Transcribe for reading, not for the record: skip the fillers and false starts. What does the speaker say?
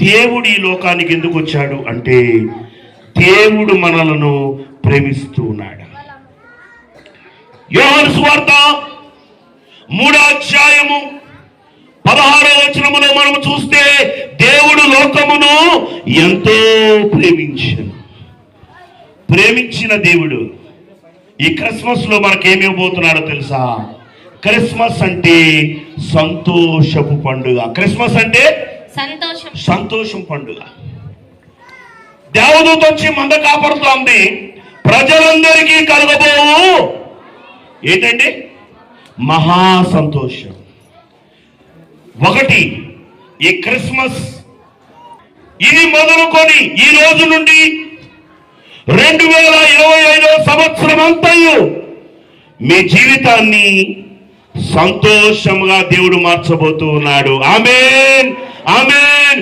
దేవుడు ఈ లోకానికి ఎందుకు వచ్చాడు అంటే దేవుడు మనలను ప్రేమిస్తూ ఉన్నాడు. యోహాను సువార్త 3వ అధ్యాయము 16వ వచనములో మనం చూస్తే దేవుడు లోకమును ఎంతో ప్రేమించిన దేవుడు ఈ క్రిస్మస్ లో మనకేమివ్వబోతున్నాడో తెలుసా? క్రిస్మస్ అంటే సంతోషపు పండుగ. క్రిస్మస్ అంటే సంతోషం పండుగ. దేవదూత వచ్చి మంద కాపాడుతోంది. ప్రజలందరికీ కలగబోవు ఏంటండి? మహా సంతోషం. ఒకటి ఈ క్రిస్మస్ ఇది మొదలుకొని ఈ రోజు నుండి 2025 సంవత్సరం అంతయు మీ జీవితాన్ని సంతోషంగా దేవుడు మార్చబోతూ ఉన్నాడు. ఆమేన్, ఆమేన్.